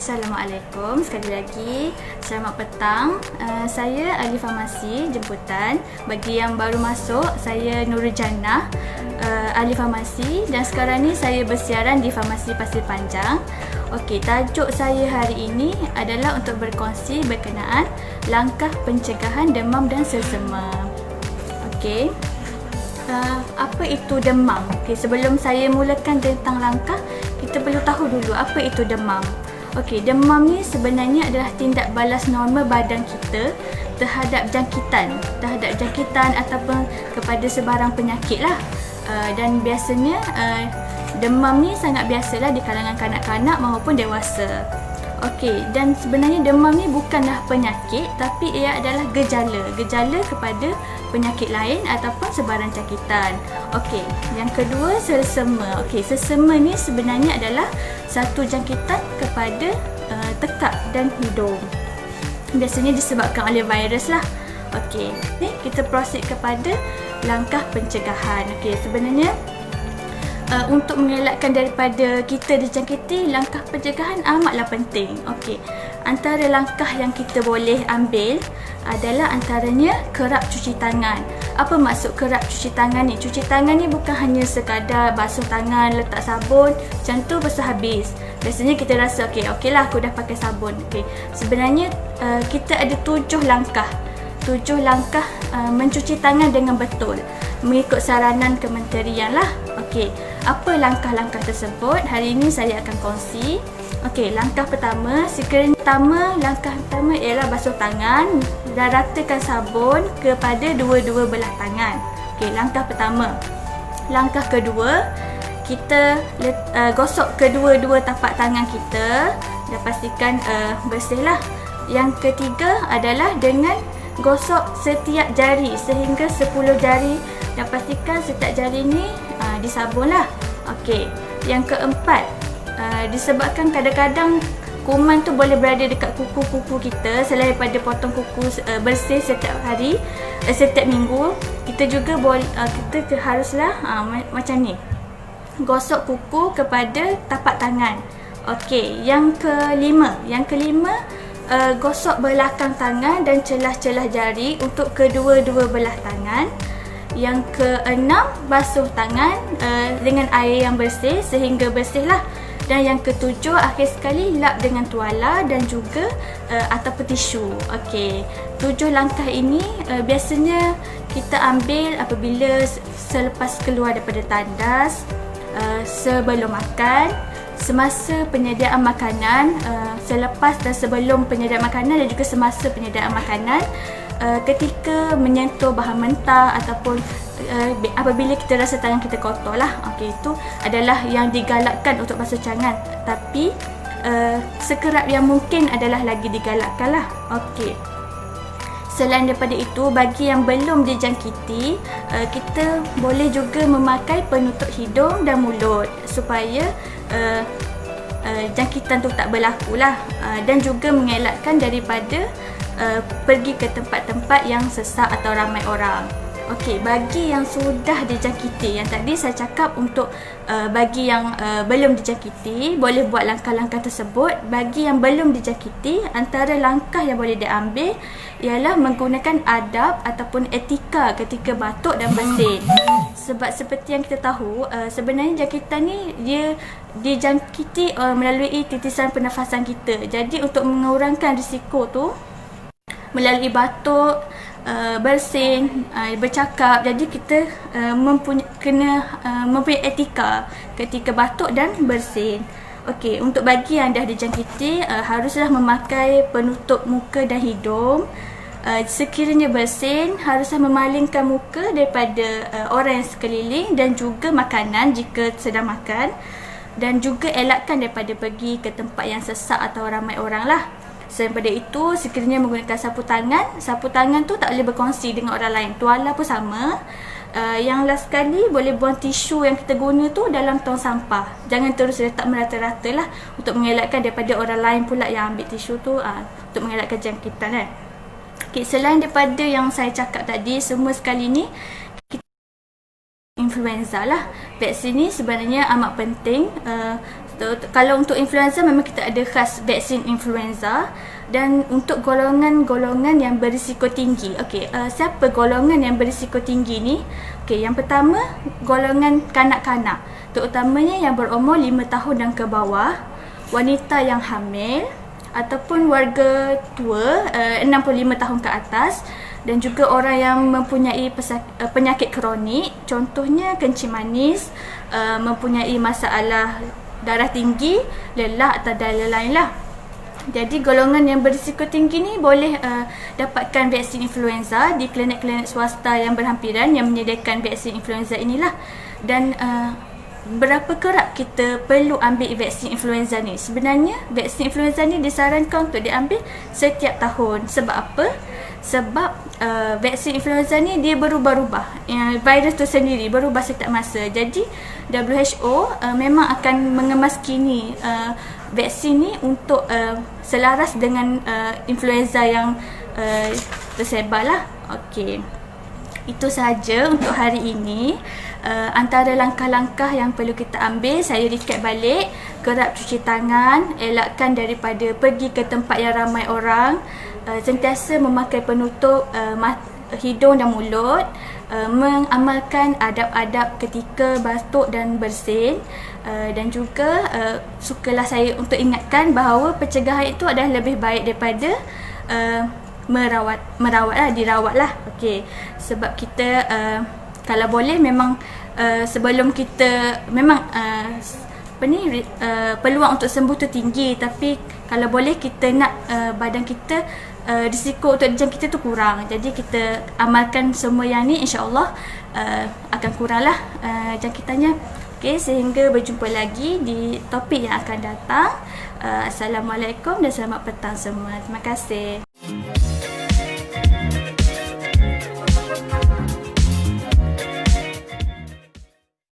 Assalamualaikum, sekali lagi selamat petang. Saya ahli farmasi jemputan. Bagi yang baru masuk, saya Nurul Jannah, ahli farmasi, dan sekarang ni saya bersiaran di Farmasi Pasir Panjang. Okey, tajuk saya hari ini adalah untuk berkongsi berkenaan langkah pencegahan demam dan selsema. Okey. Apa itu demam? Okey, sebelum saya mulakan tentang langkah, kita perlu tahu dulu apa itu demam. Okey, demam ni sebenarnya adalah tindak balas normal badan kita terhadap jangkitan ataupun kepada sebarang penyakit lah. Dan biasanya demam ni sangat biasalah di kalangan kanak-kanak maupun dewasa. Okey, dan sebenarnya demam ni bukanlah penyakit, tapi ia adalah gejala kepada penyakit lain ataupun sebarang jangkitan. Okey, yang kedua selsema. Okey, selsema ni sebenarnya adalah satu jangkitan kepada tekak dan hidung. Biasanya disebabkan oleh virus lah. Okey, kita proceed kepada langkah pencegahan. Okey, sebenarnya untuk mengelakkan daripada kita dijangkiti, langkah pencegahan amatlah penting. Okey, antara langkah yang kita boleh ambil adalah antaranya kerap cuci tangan. Apa maksud kerap cuci tangan ni? Cuci tangan ni bukan hanya sekadar basuh tangan, letak sabun, macam tu besar habis. Biasanya kita rasa okeylah aku dah pakai sabun. Okey, sebenarnya kita ada 7 langkah mencuci tangan dengan betul mengikut saranan kementerian lah. Okey, apa langkah-langkah tersebut? Hari ini saya akan kongsi. Okey, langkah pertama, langkah pertama ialah basuh tangan dan ratakan sabun kepada dua-dua belah tangan. Okey, langkah pertama. Langkah kedua, kita gosok kedua-dua tapak tangan kita dan pastikan bersih lah. Yang ketiga adalah dengan gosok setiap jari sehingga 10 jari dan pastikan setiap jari ni disabun lah. Okey, yang keempat, disebabkan kadang-kadang kuman tu boleh berada dekat kuku-kuku kita. Selain daripada potong kuku bersih setiap hari, setiap minggu, kita juga kita haruslah macam ni, gosok kuku kepada tapak tangan. Okey, yang kelima, gosok belakang tangan dan celah-celah jari untuk kedua-dua belah tangan. Yang keenam, basuh tangan dengan air yang bersih sehingga bersih lah. Dan yang ketujuh, akhir sekali, lap dengan tuala dan juga ataupun tisu. Okey, 7 langkah ini biasanya kita ambil apabila selepas keluar daripada tandas, sebelum makan, semasa penyediaan makanan, selepas dan sebelum penyediaan makanan, dan juga semasa penyediaan makanan, ketika menyentuh bahan mentah ataupun apabila kita rasa tangan kita kotor lah. Okey, itu adalah yang digalakkan untuk basuh tangan, tapi sekerap yang mungkin adalah lagi digalakkan lah. Okey, selain daripada itu, bagi yang belum dijangkiti, kita boleh juga memakai penutup hidung dan mulut supaya jangkitan tu tak berlaku lah, dan juga mengelakkan daripada pergi ke tempat-tempat yang sesak atau ramai orang. Okey, bagi yang sudah dijangkiti, yang tadi saya cakap untuk bagi yang belum dijangkiti boleh buat langkah-langkah tersebut. Bagi yang belum dijangkiti, antara langkah yang boleh diambil ialah menggunakan adab ataupun etika ketika batuk dan bersin. Sebab seperti yang kita tahu, sebenarnya jangkitan ni dia dijangkiti melalui titisan pernafasan kita. Jadi untuk mengurangkan risiko tu melalui batuk, bersin, bercakap, jadi kita mempunyai etika ketika batuk dan bersin. Okey, untuk bagi yang dah dijangkiti, haruslah memakai penutup muka dan hidung. Sekiranya bersin, haruslah memalingkan muka daripada orang yang sekeliling dan juga makanan jika sedang makan, dan juga elakkan daripada pergi ke tempat yang sesak atau ramai orang lah. Selain daripada itu, sekiranya menggunakan sapu tangan tu tak boleh berkongsi dengan orang lain. Tuala pun sama. Yang last sekali, boleh buang tisu yang kita guna tu dalam tong sampah. Jangan terus letak merata-rata lah, untuk mengelakkan daripada orang lain pula yang ambil tisu tu, untuk mengelakkan jangkitan kan. Okay, selain daripada yang saya cakap tadi, semua sekali ni influenza lah. Vaksin ni sebenarnya amat penting. Kalau untuk influenza memang kita ada khas vaksin influenza, dan untuk golongan-golongan yang berisiko tinggi. Okey, siapa golongan yang berisiko tinggi ni? Okey, yang pertama golongan kanak-kanak, terutamanya yang berumur 5 tahun dan ke bawah, wanita yang hamil ataupun warga tua 65 tahun ke atas, dan juga orang yang mempunyai penyakit kronik, contohnya kencing manis, mempunyai masalah darah tinggi, lelah atau dan lain-lain lah. Jadi golongan yang berisiko tinggi ni boleh dapatkan vaksin influenza di klinik-klinik swasta yang berhampiran yang menyediakan vaksin influenza inilah. Dan berapa kerap kita perlu ambil vaksin influenza ni? Sebenarnya vaksin influenza ni disarankan untuk diambil setiap tahun. Sebab apa? Sebab vaksin influenza ni dia berubah-ubah. Virus tu sendiri berubah setiap masa. Jadi WHO memang akan mengemaskini vaksin ni untuk selaras dengan influenza yang tersebar lah. Okey, itu sahaja untuk hari ini. Antara langkah-langkah yang perlu kita ambil, saya recap balik: kerap cuci tangan, elakkan daripada pergi ke tempat yang ramai orang, sentiasa memakai penutup hidung dan mulut, mengamalkan adab-adab ketika batuk dan bersin, dan juga sukalah saya untuk ingatkan bahawa pencegahan itu adalah lebih baik daripada dirawat lah. Okey, sebab kita kalau boleh memang sebelum kita memang peluang untuk sembuh tu tinggi, tapi kalau boleh kita nak badan kita risiko untuk dijangkiti tu kurang. Jadi kita amalkan semua yang ni, insya-Allah akan kuranglah jangkitannya. Okey, sehingga berjumpa lagi di topik yang akan datang. Assalamualaikum dan selamat petang semua. Terima kasih.